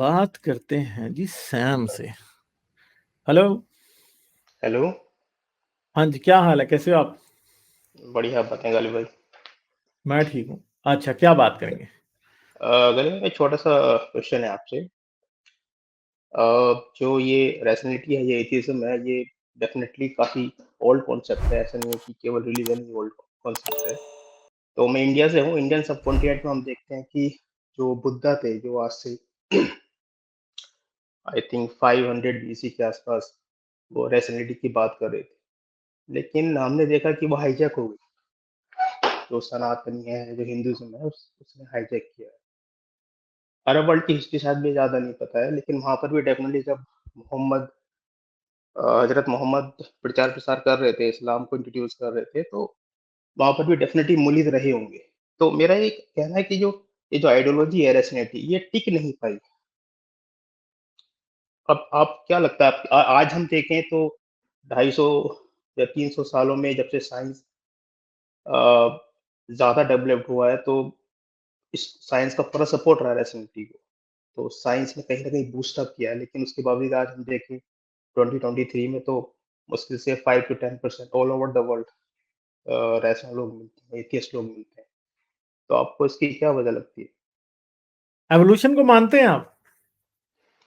बात करते हैं जी सैम से। हेलो। हेलो। हाँ जी, क्या हाल है, कैसे हो आप? बढ़िया, आप बताएं गालिब भाई। मैं ठीक हूँ। अच्छा, क्या बात करेंगे? गालिब भाई, एक छोटा सा क्वेश्चन है आपसे। जो ये रैशनैलिटी है, ये एथियज्म है, ये डेफिनेटली काफी ओल्ड कॉन्सेप्ट है। ऐसा नहीं है कि केवल रिलीजन ही ओल्ड कॉन्सेप्ट है। तो मैं इंडिया से हूँ। इंडियन सब कॉन्टिनेंट में हम देखते हैं कि जो बुद्धा थे, जो आज से आई थिंक 500 बीसी के आसपास वो रैशनैलिटी की बात कर रहे थे। लेकिन हमने देखा कि वो हाईजैक हो गई। जो सनातनी है, जो हिंदुज्म है, उसने हाईजैक किया है। अरब वर्ल्ड की हिस्ट्री शायद भी ज्यादा नहीं पता है, लेकिन वहां पर भी डेफिनेटली जब मोहम्मद हजरत मोहम्मद प्रचार प्रसार कर रहे थे, इस्लाम को इंट्रोड्यूस कर रहे थे, तो वहां पर भी डेफिनेटली मुलिद रहे होंगे। तो मेरा ये कहना है कि जो ये जो आइडियोलॉजी है रैशनैलिटी, ये टिक नहीं पाई। अब आप क्या लगता है आज हम देखें तो 250 या 300 सालों में जब से साइंस ज्यादा डेवलप्ड हुआ है, तो इस साइंस का पूरा सपोर्ट रहा है रैशनैलिटी को। तो साइंस ने कहीं ना कहीं बूस्ट अप किया है, लेकिन उसके बावजूद आज हम देखें 2023 में तो मुश्किल से 5 to 10% all over the world rational लोग मिलते हैं, एथियस्ट लोग मिलते हैं। तो आपको इसकी क्या वजह लगती है? एवोल्यूशन को मानते हैं आप?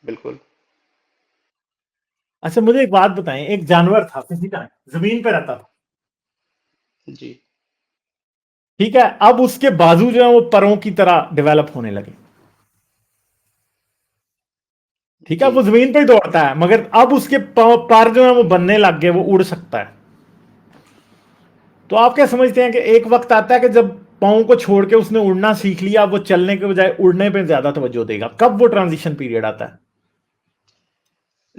बिल्कुल। अच्छा, मुझे एक बात बताएं। एक जानवर था किसी टाइम, जमीन पे रहता था। जी। ठीक है, अब उसके बाजू जो है वो परों की तरह डेवलप होने लगे। ठीक है, जी। वो जमीन पे ही दौड़ता है, मगर अब उसके पर जो है वो बनने लग गए, वो उड़ सकता है। तो आप क्या समझते हैं कि एक वक्त आता है कि जब पाँव को छोड़ के उसने उड़ना सीख लिया, वो चलने के बजाय उड़ने पे ज्यादा तवज्जो देगा? कब वो ट्रांजिशन पीरियड आता है?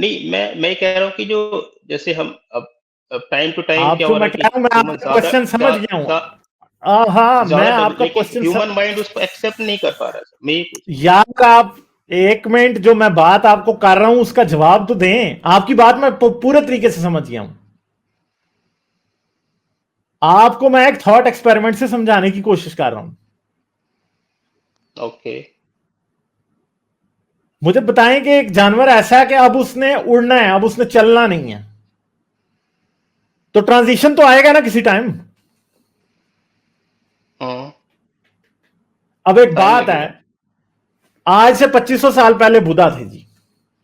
नहीं, मैं कह रहा हूँ कि जो जैसे हम अब टाइम टू टाइम आप क्या जो हो रहा मैं है कह कि रहा हूं, मैं ह्यूमन आपका क्वेश्चन समझ गया हूं। हाँ, मैं ज्यादा आपका लेकिन क्वेश्चन ह्यूमन माइंड उसको एक्सेप्ट नहीं कर पा रहा है। मैं ये पूछ यार आप एक मिनट, जो मैं बात आपको कर रहा हूं उसका जवाब तो दें। आपकी बात मैं पूरे तरीके से समझ गया हूं। आपको मैं एक थॉट एक्सपेरिमेंट से समझाने की कोशिश कर रहा हूं। ओके। मुझे बताएं कि एक जानवर ऐसा है कि अब उसने उड़ना है, अब उसने चलना नहीं है, तो ट्रांजिशन तो आएगा ना किसी टाइम। हाँ, अब एक टाइम बात है, लगेगा। आज से 2500 साल पहले बुद्धा थे जी।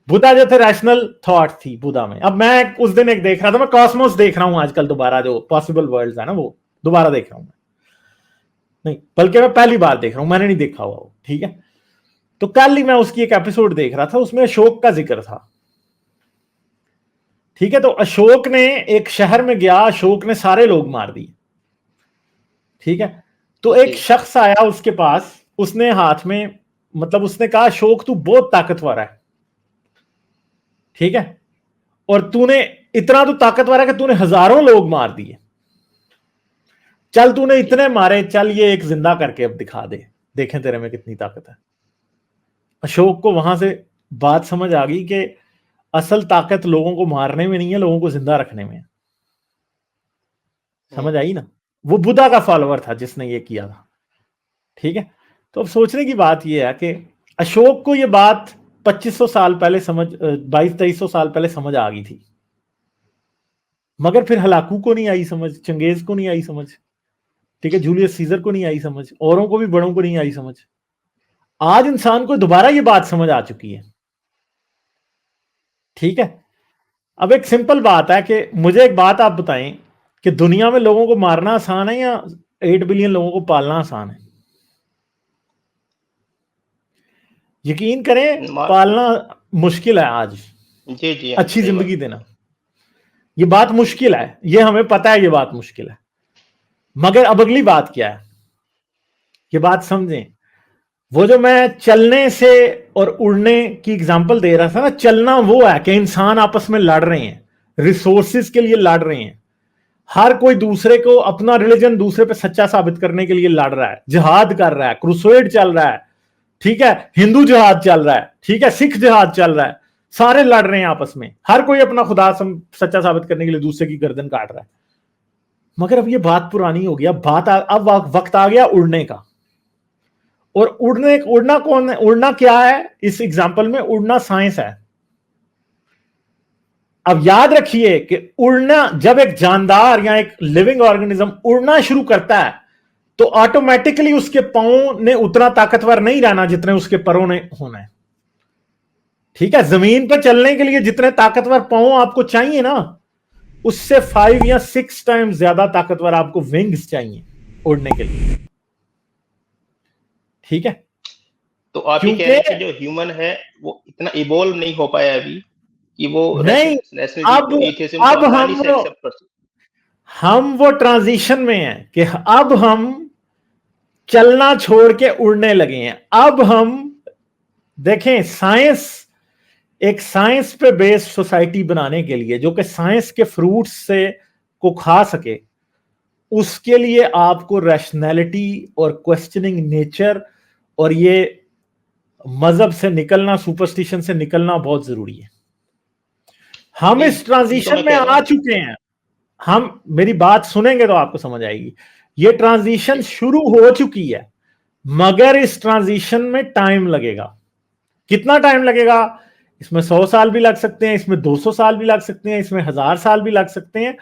बुद्धा जो थे, रैशनल थॉट थी बुद्धा में। अब मैं उस दिन एक देख रहा था, मैं कॉस्मोस देख रहा हूं आजकल दोबारा, जो पॉसिबल वर्ल्ड्स है ना वो दोबारा देख रहा हूं मैं। नहीं, बल्कि मैं पहली बार देख रहा हूं, मैंने नहीं देखा हुआ वो। ठीक है, तो कल ही मैं उसकी एक एपिसोड देख रहा था, उसमें अशोक का जिक्र था। ठीक है, तो अशोक ने एक शहर में गया, अशोक ने सारे लोग मार दिए। ठीक है, तो जी। एक शख्स आया उसके पास, उसने हाथ में, मतलब उसने कहा अशोक तू बहुत ताकतवर है। ठीक है, और तूने इतना तो ताकतवर है कि तूने हजारों लोग मार दिए। चल तूने जी। इतने मारे, चल ये एक जिंदा करके अब दिखा दे, देखें तेरे में कितनी ताकत है। अशोक को वहां से बात समझ आ गई कि असल ताकत लोगों को मारने में नहीं है, लोगों को जिंदा रखने में है। समझ हम्म। आई ना? वो बुद्धा का फॉलोअर था जिसने ये किया था। ठीक है, तो अब सोचने की बात यह है कि अशोक को यह बात 2500 साल पहले समझ, 2200-2300 साल पहले समझ आ गई थी, मगर फिर हलाकू को नहीं आई समझ, चंगेज को नहीं आई समझ। ठीक है, जूलियस सीजर को नहीं आई समझ, औरों को भी बड़ों को नहीं आई समझ। आज इंसान को दोबारा ये बात समझ आ चुकी है। ठीक है, अब एक सिंपल बात है कि मुझे एक बात आप बताएं कि दुनिया में लोगों को मारना आसान है या 8 बिलियन लोगों को पालना आसान है? यकीन करें, मा- पालना मुश्किल है आज। जी जी, हाँ, अच्छी सही बात। जिंदगी देना, ये बात जी। मुश्किल है, ये हमें पता है, ये बात मुश्किल है। मगर अब अगली बात क्या है, ये बात समझें। वो जो मैं चलने से और उड़ने की एग्जांपल दे रहा था ना, चलना वो है कि इंसान आपस में लड़ रहे हैं, रिसोर्सेज के लिए लड़ रहे हैं। हर कोई दूसरे को, अपना रिलीजन दूसरे पे सच्चा साबित करने के लिए लड़ रहा है, जिहाद कर रहा है, क्रूसेड चल रहा है। ठीक है, हिंदू जिहाद चल रहा है, ठीक है, सिख जिहाद चल रहा है। सारे लड़ रहे हैं आपस में, हर कोई अपना खुदा सच्चा साबित करने के लिए दूसरे की गर्दन काट रहा है। मगर अब ये बात पुरानी हो गई, अब अब वक्त आ गया उड़ने का। और उड़ना कौन है? उड़ना क्या है? इस एग्जाम्पल में उड़ना साइंस है। अब याद रखिए कि उड़ना, जब एक जानदार या एक लिविंग ऑर्गेनिज्म उड़ना शुरू करता है तो ऑटोमेटिकली उसके पांव ने उतना ताकतवर नहीं रहना जितने उसके परों ने होना है। ठीक है, जमीन पर चलने के लिए जितने ताकतवर पांव आपको चाहिए ना, उससे 5 या 6 टाइम्स ज्यादा ताकतवर आपको विंग्स चाहिए उड़ने के लिए। ठीक है, तो आप ये कह रहे हैं कि जो ह्यूमन है वो इतना इवॉल्व नहीं हो पाया अभी कि वो नहीं, रैशनैलिटी को, एथियज्म को अब आसानी से एक्सेप्ट कर सके। हम वो ट्रांजिशन में हैं कि अब हम चलना छोड़ के उड़ने लगे हैं। अब हम देखें, साइंस पे बेस्ड सोसाइटी बनाने के लिए, जो कि साइंस के फ्रूट्स से को खा सके, उसके लिए आपको रैशनैलिटी और क्वेश्चनिंग नेचर और ये मजहब से निकलना, सुपरस्टिशन से निकलना बहुत जरूरी है। हम इस ट्रांजिशन में आ चुके हैं। हम, मेरी बात सुनेंगे तो आपको समझ आएगी। ये ट्रांजिशन शुरू हो चुकी है, मगर इस ट्रांजिशन में टाइम लगेगा। कितना टाइम लगेगा? इसमें 100 साल भी लग सकते हैं, इसमें 200 साल भी लग सकते हैं, इसमें 1000 साल भी लग सकते हैं,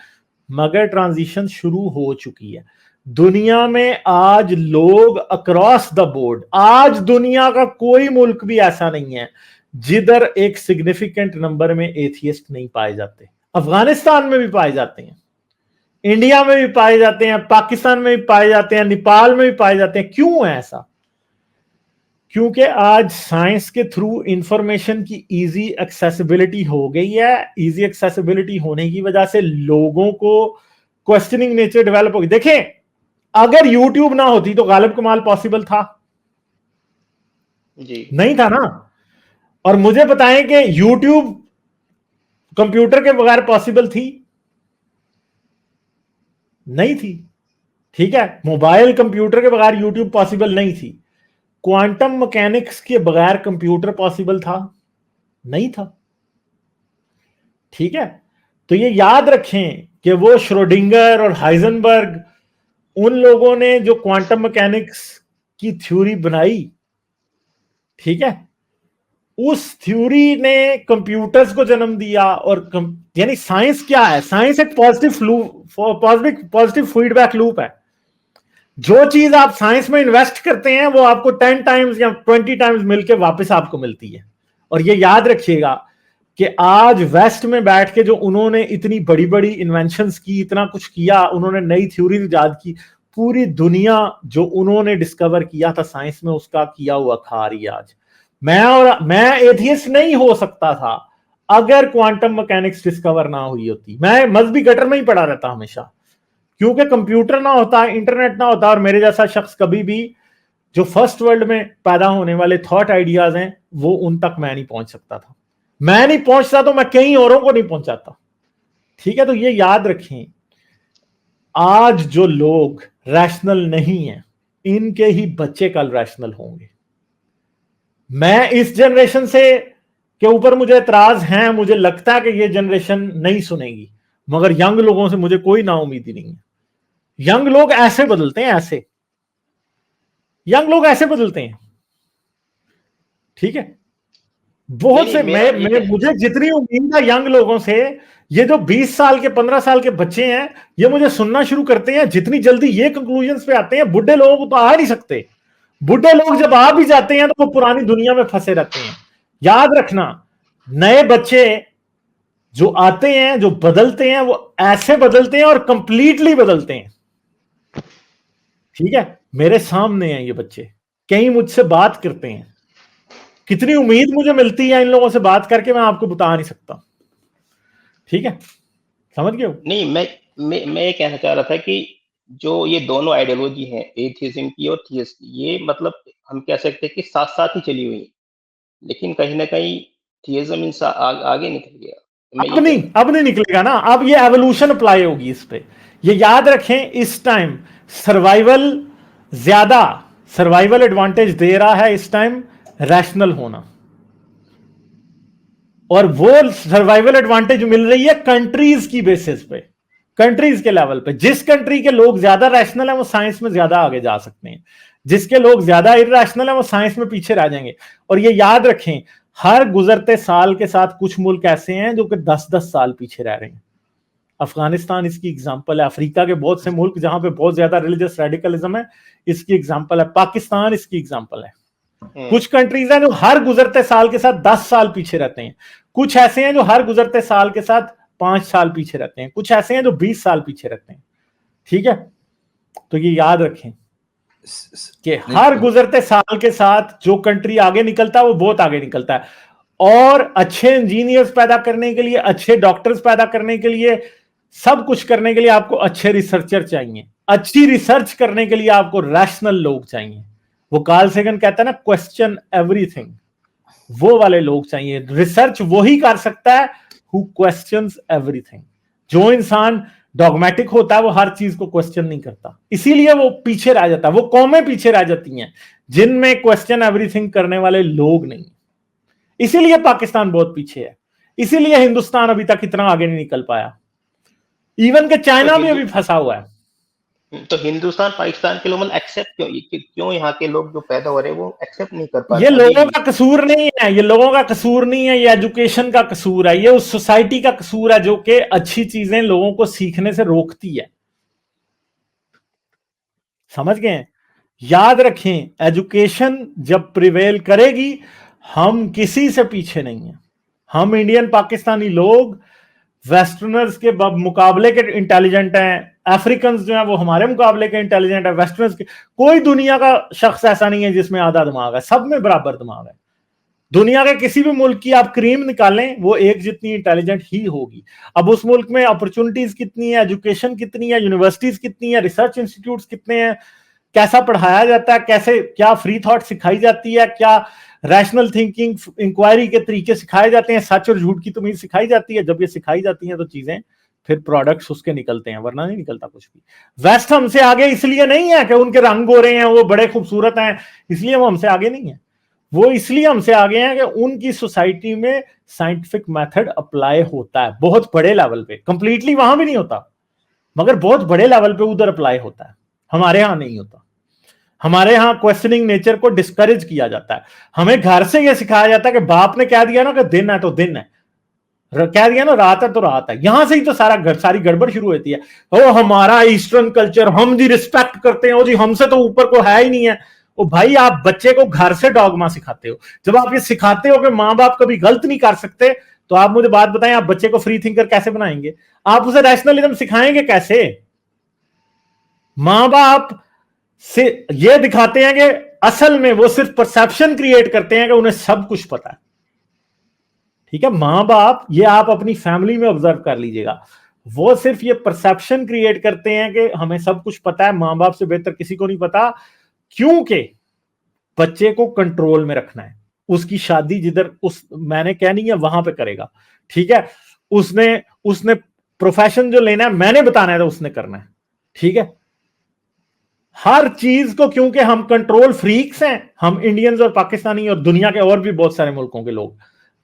मगर ट्रांजिशन शुरू हो चुकी है। दुनिया में आज लोग अक्रॉस द बोर्ड, आज दुनिया का कोई मुल्क भी ऐसा नहीं है जिधर एक सिग्निफिकेंट नंबर में एथियस्ट नहीं पाए जाते। अफगानिस्तान में भी पाए जाते हैं, इंडिया में भी पाए जाते हैं, पाकिस्तान में भी पाए जाते हैं, नेपाल में भी पाए जाते हैं। क्यों है ऐसा? क्योंकि आज साइंस के थ्रू इंफॉर्मेशन की इजी एक्सेसिबिलिटी हो गई है। इजी एक्सेसिबिलिटी होने की वजह से लोगों को क्वेश्चनिंग नेचर डेवलप हो गई। देखें, अगर यूट्यूब ना होती तो गालिब कमाल पॉसिबल था? जी नहीं था ना। और मुझे बताएं कि यूट्यूब कंप्यूटर के बगैर पॉसिबल थी? नहीं थी। ठीक है, मोबाइल कंप्यूटर के बगैर यूट्यूब पॉसिबल नहीं थी। क्वांटम मैकेनिक्स के बगैर कंप्यूटर पॉसिबल था? नहीं था। ठीक है, तो ये याद रखें कि वो श्रोडिंगर और हाइजेनबर्ग, उन लोगों ने जो क्वांटम मैकेनिक्स की थ्योरी बनाई, ठीक है, उस थ्योरी ने कंप्यूटर्स को जन्म दिया। और यानी साइंस क्या है? साइंस एक पॉजिटिव फीडबैक लूप है। जो चीज आप साइंस में इन्वेस्ट करते हैं वो आपको 10 टाइम्स या 20 टाइम्स मिलके वापस आपको मिलती है। और ये याद रखिएगा कि आज वेस्ट में बैठ के जो उन्होंने इतनी बड़ी बड़ी इन्वेंशंस की, इतना कुछ किया, उन्होंने नई थ्योरी इजाद की, पूरी दुनिया जो उन्होंने डिस्कवर किया था साइंस में, उसका किया हुआ खा रही है आज। मैं एथियस्ट नहीं हो सकता था अगर क्वांटम मैकेनिक्स डिस्कवर ना हुई होती। मैं मजहबी गटर में ही पड़ा रहता हमेशा, क्योंकि कंप्यूटर ना होता, इंटरनेट ना होता, और मेरे जैसा शख्स कभी भी जो फर्स्ट वर्ल्ड में पैदा होने वाले थॉट आइडियाज हैं वो उन तक मैं नहीं पहुंच सकता था। मैं नहीं पहुंचता तो मैं कई औरों को नहीं पहुंचाता। ठीक है, तो ये याद रखें, आज जो लोग रैशनल नहीं है, इनके ही बच्चे कल रैशनल होंगे। मैं इस जनरेशन से के ऊपर मुझे एतराज है, मुझे लगता है कि ये जनरेशन नहीं सुनेगी, मगर यंग लोगों से मुझे कोई नाउमीदी नहीं है। यंग लोग ऐसे बदलते हैं, ऐसे यंग लोग ऐसे बदलते हैं। ठीक है, बहुत से मुझे जितनी उम्मीद है यंग लोगों से, ये जो 20 साल के 15 साल के बच्चे हैं, ये मुझे सुनना शुरू करते हैं, जितनी जल्दी ये कंक्लूजन्स पे आते हैं, बुढ़े लोगों को तो आ नहीं सकते। बुढ़े लोग जब आ भी जाते हैं तो वो पुरानी दुनिया में फंसे रहते हैं। याद रखना, नए बच्चे जो आते हैं, जो बदलते हैं, वो ऐसे बदलते हैं और कंप्लीटली बदलते हैं। ठीक है, मेरे सामने हैं ये बच्चे, कई मुझसे बात करते हैं, कितनी उम्मीद मुझे मिलती है इन लोगों से बात करके, मैं आपको बता नहीं सकता। ठीक है, समझ गए हो? नहीं, मैं ये कहना चाह रहा था कि जो ये दोनों आइडियोलॉजी हैं, एथियज्म की और थियस्ट की, ये मतलब हम कह सकते हैं कि साथ साथ ही चली हुई है, लेकिन कहीं ना कहीं थियज्म इनसा आगे निकल गया। मैं ये कह रहा अब नहीं निकलेगा ना। अब ये एवोल्यूशन अप्लाई होगी इस पे। ये याद रखें, इस टाइम सर्वाइवल ज्यादा, सर्वाइवल एडवांटेज दे रहा है इस टाइम रैशनल होना। और वो सर्वाइवल एडवांटेज मिल रही है कंट्रीज की बेसिस पे। कंट्रीज के लेवल पे। जिस कंट्री के लोग ज्यादा रैशनल है वो साइंस में ज्यादा आगे जा सकते हैं, जिसके लोग ज्यादा इरैशनल है वो साइंस में पीछे रह जाएंगे। और ये याद रखें, हर गुजरते साल के साथ कुछ मुल्क ऐसे हैं जो कि 10-10 साल पीछे रह रहे हैं। अफगानिस्तान इसकी एग्जांपल है, अफ्रीका के बहुत से मुल्क जहां पे बहुत ज्यादा रिलीजियस रेडिकलिज्म है इसकी एग्जांपल है, पाकिस्तान इसकी एग्जांपल है। कुछ कंट्रीज हैं जो हर गुजरते साल के साथ 10 साल पीछे रहते हैं, कुछ ऐसे हैं जो हर गुजरते साल के साथ 5 साल पीछे रहते हैं, कुछ ऐसे हैं जो 20 साल पीछे रहते हैं। ठीक है, तो ये याद रखें कि हर गुजरते साल के साथ जो कंट्री आगे निकलता है वो बहुत आगे निकलता है। और अच्छे इंजीनियर्स पैदा करने के लिए, अच्छे डॉक्टर्स पैदा करने के लिए, सब कुछ करने के लिए आपको अच्छे रिसर्चर चाहिए। अच्छी रिसर्च करने के लिए आपको रैशनल लोग चाहिए। वो कार्ल सेगन कहता है ना, क्वेश्चन एवरीथिंग, वो वाले लोग चाहिए। रिसर्च वही कर सकता है हु क्वेश्चंस एवरीथिंग। जो इंसान डॉगमेटिक होता है वो हर चीज को क्वेश्चन नहीं करता, इसीलिए वो पीछे रह जाता है। वो कौमें पीछे रह जाती हैं जिनमें क्वेश्चन एवरीथिंग करने वाले लोग नहीं। इसीलिए पाकिस्तान बहुत पीछे है, इसीलिए हिंदुस्तान अभी तक इतना आगे नहीं निकल पाया। इवन के चाइना भी अभी फंसा हुआ है। तो हिंदुस्तान पाकिस्तान के लोग मतलब एक्सेप्ट क्यों यहाँ के लोग जो पैदा हो रहे हैं वो एक्सेप्ट नहीं कर पाते? ये लोगों का कसूर नहीं है, ये लोगों का कसूर नहीं है, ये एजुकेशन का कसूर है, ये उस सोसाइटी का कसूर है जो कि अच्छी चीजें लोगों को सीखने से रोकती है। समझ गए? याद रखें, एजुकेशन जब प्रिवेल करेगी, हम किसी से पीछे नहीं है। हम इंडियन पाकिस्तानी लोग वेस्टर्नर्स के मुकाबले के इंटेलिजेंट हैं, अफ्रीकन जो है वो हमारे मुकाबले के इंटेलिजेंट है, वेस्टर्नर्स के। कोई दुनिया का शख्स ऐसा नहीं है जिसमें आधा दिमाग है, सब में बराबर दिमाग है। दुनिया के किसी भी मुल्क की आप क्रीम निकालें, वो एक जितनी इंटेलिजेंट ही होगी। अब उस मुल्क में अपॉर्चुनिटीज कितनी है, एजुकेशन कितनी है, यूनिवर्सिटीज कितनी है, रिसर्च इंस्टीट्यूट कितने हैं, कैसा पढ़ाया जाता है, कैसे क्या फ्री थॉट सिखाई जाती है, क्या रैशनल थिंकिंग इंक्वायरी के तरीके सिखाए जाते हैं, सच और झूठ की तमीज सिखाई जाती है। जब ये सिखाई जाती है तो चीजें फिर प्रोडक्ट्स उसके निकलते हैं, वरना नहीं निकलता कुछ भी। वेस्ट हमसे आगे इसलिए नहीं है कि उनके रंग गोरे हैं, वो बड़े खूबसूरत हैं, इसलिए वो हमसे आगे नहीं है। वो इसलिए हमसे आगे हैं कि उनकी सोसाइटी में साइंटिफिक मेथड अप्लाई होता है बहुत बड़े लेवल पे। कंप्लीटली वहां भी नहीं होता, मगर बहुत बड़े लेवल पे उधर अप्लाई होता है, हमारे यहां नहीं होता। हमारे यहां क्वेश्चनिंग नेचर को डिस्करेज किया जाता है। हमें घर से यह सिखाया जाता है कि बाप ने कह दिया ना कि दिन है तो दिन है, कह दिया ना रात है तो रात है, यहां से ही तो सारी गड़बड़ शुरू होती है। ओ हमारा ईस्टर्न कल्चर, हम जी रिस्पेक्ट करते हैं, ओ जी हमसे तो ऊपर को है ही नहीं है। ओ भाई, आप बच्चे को घर से डॉगमा सिखाते हो। जब आप ये सिखाते हो कि माँ बाप कभी गलत नहीं कर सकते, तो आप मुझे बात बताएं, आप बच्चे को फ्री थिंकर कैसे बनाएंगे? आप उसे रैशनलिज्म सिखाएंगे कैसे? माँ बाप से ये दिखाते हैं कि असल में वो सिर्फ परसेप्शन क्रिएट करते हैं कि उन्हें सब कुछ पता है। ठीक है, मां बाप, ये आप अपनी फैमिली में ऑब्जर्व कर लीजिएगा, वो सिर्फ ये परसेप्शन क्रिएट करते हैं कि हमें सब कुछ पता है, मां बाप से बेहतर किसी को नहीं पता, क्योंकि बच्चे को कंट्रोल में रखना है। उसकी शादी जिधर मैंने कहनी है वहां पे करेगा। ठीक है, उसने प्रोफेशन जो लेना है मैंने बताना है तो उसने करना है। ठीक है, हर चीज को, क्योंकि हम कंट्रोल फ्रीक्स हैं, हम इंडियंस और पाकिस्तानी और दुनिया के और भी बहुत सारे मुल्कों के लोग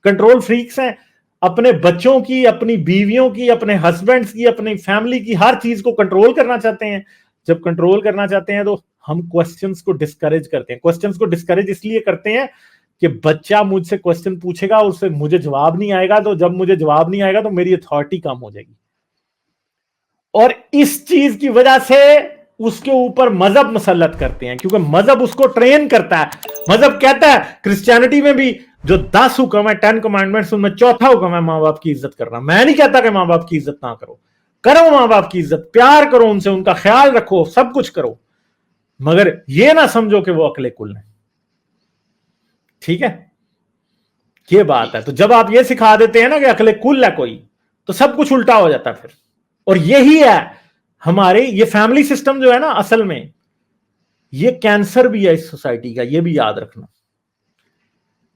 कंट्रोल फ्रीक्स हैं। अपने बच्चों की, अपनी बीवियों की, अपने हस्बैंड्स की, अपनी फैमिली की हर चीज को कंट्रोल करना चाहते हैं। जब कंट्रोल करना चाहते हैं तो हम क्वेश्चंस को डिस्करेज करते हैं। क्वेश्चंस को डिस्करेज इसलिए करते हैं कि बच्चा मुझसे क्वेश्चन पूछेगा, उससे मुझे जवाब नहीं आएगा, तो जब मुझे जवाब नहीं आएगा तो मेरी अथॉरिटी कम हो जाएगी। और इस चीज की वजह से उसके ऊपर मजहब मुसल्लत करते हैं, क्योंकि मजहब उसको ट्रेन करता है। मजहब कहता है, क्रिश्चियनिटी में भी जो 10 हुक्म है, 10 कमांडमेंट्स, उनमें चौथा हुक्म है मां बाप की इज्जत करना। मैं नहीं कहता कि मां बाप की इज्जत ना करो, करो मां बाप की इज्जत, प्यार करो उनसे, उनका ख्याल रखो, सब कुछ करो, मगर ये ना समझो कि वो अकले कुल है। ठीक है, ये बात है। तो जब आप ये सिखा देते हैं ना कि अकले कुल है कोई, तो सब कुछ उल्टा हो जाता है फिर। और यही है हमारे ये फैमिली सिस्टम जो है ना, असल में ये कैंसर भी है इस सोसाइटी का, ये भी याद रखना।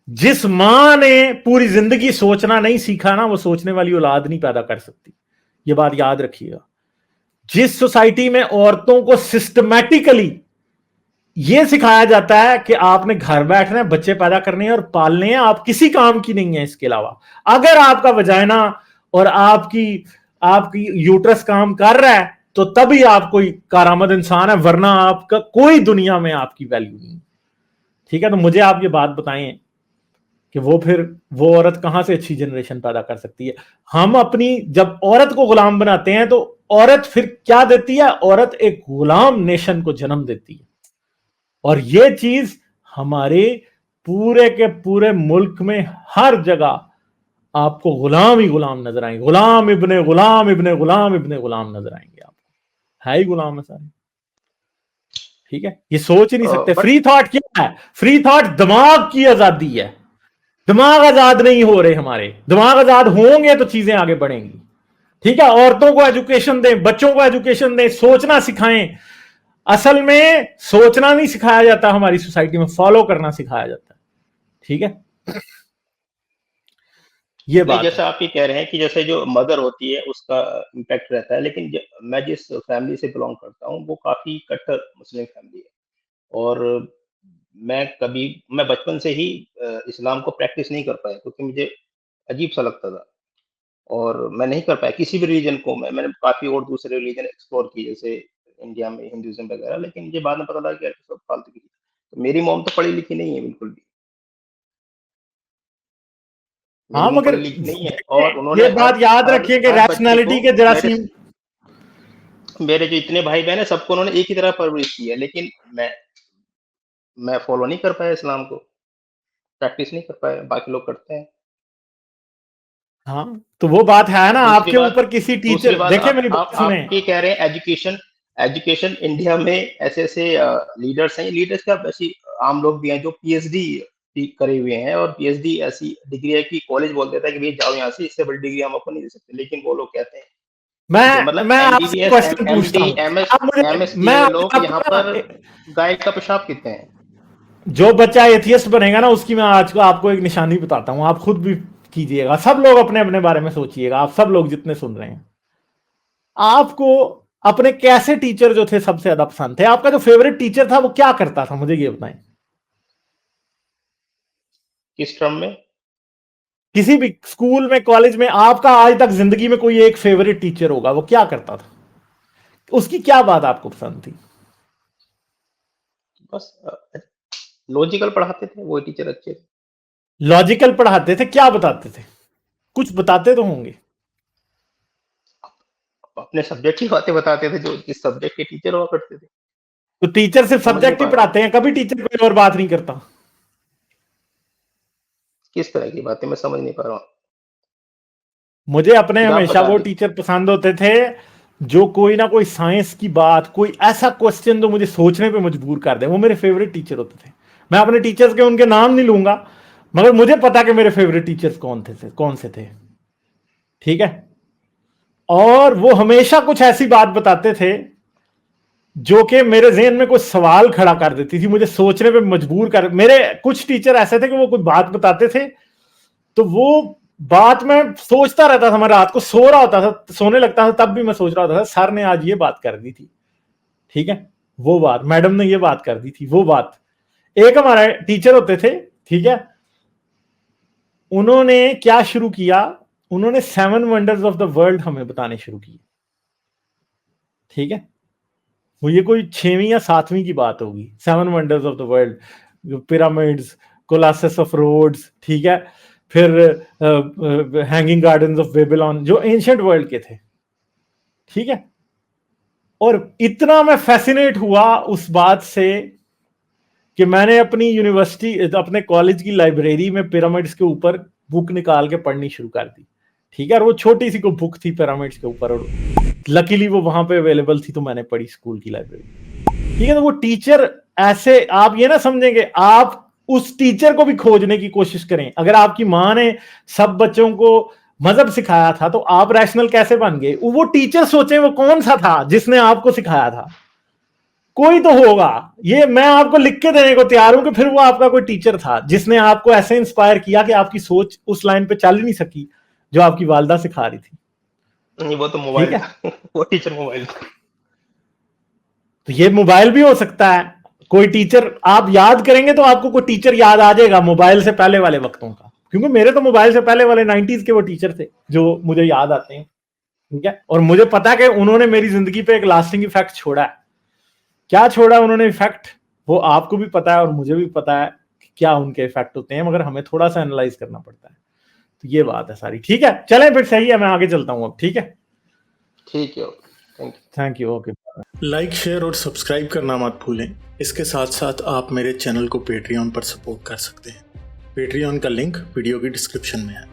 जिस मां ने पूरी जिंदगी सोचना नहीं सीखा ना, वो सोचने वाली औलाद नहीं पैदा कर सकती। ये बात याद रखिएगा। जिस सोसाइटी में औरतों को सिस्टमैटिकली ये सिखाया जाता है कि आपने घर बैठना है, बच्चे पैदा करने हैं और पालने हैं, आप किसी काम की नहीं है इसके अलावा। अगर आपका वजाइना और आपकी आपकी यूट्रस काम कर रहा है तो तभी आप कोई कारामद इंसान है, वरना आपका कोई दुनिया में आपकी वैल्यू नहीं। ठीक है, तो मुझे आप ये बात बताएं कि वो औरत कहां से अच्छी जनरेशन पैदा कर सकती है। हम अपनी जब औरत को गुलाम बनाते हैं तो औरत फिर क्या देती है, औरत एक गुलाम नेशन को जन्म देती है। और ये चीज हमारे पूरे के पूरे मुल्क में हर जगह आपको गुलाम ही गुलाम नजर आएंगे, गुलाम इब्ने गुलाम इब्ने गुलाम इब्ने गुलाम नजर आएंगे आपको, है ही गुलाम है सारे। ठीक है, ये सोच ही नहीं सकते। बट फ्री थॉट क्या है? फ्री थॉट दिमाग की आजादी है। दिमाग आजाद नहीं हो रहे हमारे, दिमाग आजाद होंगे तो चीजें आगे बढ़ेंगी। ठीक है, औरतों को एजुकेशन दें, बच्चों को एजुकेशन दें, सोचना सिखाएं। असल में सोचना नहीं सिखाया जाता हमारी सोसाइटी में, फॉलो करना सिखाया जाता है। ठीक है, ये नहीं, बात है। जैसे आप ये कह रहे हैं कि जैसे जो मदर होती है उसका इम्पैक्ट रहता है, लेकिन मैं जिस फैमिली से बिलोंग करता हूँ वो काफी कट्टर मुस्लिम फैमिली है। और मैं बचपन से ही इस्लाम को प्रैक्टिस नहीं कर पाया, क्योंकि मुझे अजीब सा लगता था और मैं नहीं कर पाया किसी भी रिलीजन को। मैंने काफी और दूसरे रिलीजन एक्सप्लोर किए, जैसे इंडिया में हिंदुइज्म वगैरह, लेकिन मुझे बाद में पता लगा कि यार सब फालतू की। तो मेरी मॉम तो पढ़ी लिखी नहीं है बिल्कुल भी, मेरी हाँ, मॉम मगर पढ़ी लिखी नहीं है, और उन्होंने ये बात याद हर रखिए कि हर बच्चे रैशनैलिटी को, के जरासीम। मेरे जो इतने भाई बहन है सबको उन्होंने एक ही तरह परवरिश की है, लेकिन मैं फॉलो नहीं कर पाया इस्लाम को, प्रैक्टिस नहीं कर पाया, बाकी लोग करते हैं। हाँ, तो वो बात है ना, दूसरी आपके बात ऊपर किसी दूसरी टीचर, बात देखिए मेरी बात सुने। आप ये कह रहे हैं एजुकेशन, इंडिया में ऐसे ऐसे लीडर्स हैं, लीडर्स क्या, वैसे आम लोग भी हैं जो पीएचडी करे हुए हैं, और पीएचडी ऐसी डिग्री है कि कॉलेज बोल देता है कि भैया जाओ यहाँ से, इससे बड़ी डिग्री हम आपको नहीं दे सकते, लेकिन वो लोग कहते हैं जो मतलब मैं आपसे एमबीबीएस, क्वेश्चन पूछता एमडी, हूं। एमएस, आप मुझे एमएस मैं किए हुए लोग यहाँ आपको पर ना, गाय का पेशाब पीते हैं। जो बच्चा एथियस्ट बनेगा ना उसकी मैं आज को आपको एक निशानी बताता हूं, आप खुद भी कीजिएगा, सब लोग अपने अपने बारे में सोचिएगा, आप सब लोग जितने सुन रहे हैं। आपको अपने कैसे टीचर जो थे सबसे ज्यादा पसंद थे? आपका जो फेवरेट टीचर था वो क्या करता था, मुझे ये बताएं। किस टर्म में? किसी भी स्कूल में, कॉलेज में, आपका आज तक जिंदगी में कोई एक फेवरेट टीचर होगा, वो क्या करता था? उसकी क्या बात आपको पसंद थी? बस लॉजिकल पढ़ाते थे, वो टीचर अच्छे थे। लॉजिकल पढ़ाते थे? क्या बताते थे? कुछ बताते तो होंगे। अपने सब्जेक्ट की बातें बताते थे, जो जिस सब्जेक्ट के टीचर हुआ करते थे। तो टीचर सिर्फ समझ नहीं सब्जेक्ट ही पा रहा हूँ पढ़ाते हैं, कभी टीचर कोई और बात नहीं करता? किस तरह की बातें, मैं समझ नहीं पा रहा हूँ, मुझे अपने फिर आप हमेशा बता वो दीजिए। टीचर पसंद होते थे जो कोई ना कोई साइंस की बात, कोई ऐसा क्वेश्चन जो मुझे सोचने पे मजबूर कर दे, वो मेरे फेवरेट टीचर होते थे। मैं अपने टीचर्स के उनके नाम नहीं लूंगा, मगर मुझे पता कि मेरे फेवरेट टीचर्स कौन से थे। ठीक है, और वो हमेशा कुछ ऐसी बात बताते थे जो कि मेरे जहन में कुछ सवाल खड़ा कर देती थी, मुझे सोचने पे मजबूर कर। मेरे कुछ टीचर ऐसे थे कि वो कुछ बात बताते थे तो वो बात मैं सोचता रहता था, मैं रात को सो रहा होता था, सोने लगता था, तब भी मैं सोच रहा होता था सर ने आज ये बात कर दी थी, ठीक है, वो बात मैडम ने ये बात कर दी थी, वो बात। एक हमारे टीचर होते थे, ठीक है, उन्होंने क्या शुरू किया, उन्होंने 7 वंडर्स ऑफ द वर्ल्ड हमें बताने शुरू किए। ठीक है, वो ये कोई 6वीं या 7वीं की बात होगी, 7 wonders of the world, pyramids, colossus of Rhodes, ठीक है, फिर हैंगिंग गार्डन्स ऑफ बेबीलोन, जो एंशिएंट वर्ल्ड के थे। ठीक है, और इतना मैं फैसिनेट हुआ उस बात से कि मैंने अपनी यूनिवर्सिटी, अपने कॉलेज की लाइब्रेरी में पिरामिड्स के ऊपर बुक निकाल के पढ़नी शुरू कर दी। ठीक है, और वो छोटी सी को बुक थी पिरामिड्स के ऊपर, और लकीली वो वहां पे अवेलेबल थी, तो मैंने पढ़ी स्कूल की लाइब्रेरी। ठीक है, तो वो टीचर ऐसे, आप ये ना समझेंगे, आप उस टीचर को भी खोजने की कोशिश करें। अगर आपकी माँ ने सब बच्चों को मजहब सिखाया था तो आप रैशनल कैसे बन गए? वो टीचर सोचे वो कौन सा था जिसने आपको सिखाया था, कोई तो होगा। ये मैं आपको लिख के देने को तैयार हूं कि फिर वो आपका कोई टीचर था जिसने आपको ऐसे इंस्पायर किया कि आपकी सोच उस लाइन पे चल ही नहीं सकी जो आपकी वालदा सिखा रही थी। नहीं, वो तो ठीक मोबाइल है, था वो टीचर मोबाइल था। तो ये मोबाइल भी हो सकता है। कोई टीचर आप याद करेंगे तो आपको कोई टीचर याद आ जाएगा मोबाइल से पहले वाले वक्तों का, क्योंकि मेरे तो मोबाइल से पहले वाले 90s के वो टीचर थे जो मुझे याद आते हैं। ठीक है, और मुझे पता है कि उन्होंने मेरी जिंदगी पे एक लास्टिंग इफेक्ट छोड़ा है। क्या छोड़ा उन्होंने इफेक्ट, वो आपको भी पता है और मुझे भी पता है कि क्या उनके इफेक्ट होते हैं, मगर हमें थोड़ा सा एनालाइज करना पड़ता है। तो ये बात है सारी। ठीक है, चलें फिर, सही है, मैं आगे चलता हूं अब। ठीक है, ठीक है, thank you. Thank you, okay. Like, share और सब्सक्राइब करना मत भूलें। इसके साथ साथ आप मेरे चैनल को पेट्रियन पर सपोर्ट कर सकते हैं। पेट्रियन का लिंक वीडियो की डिस्क्रिप्शन में है।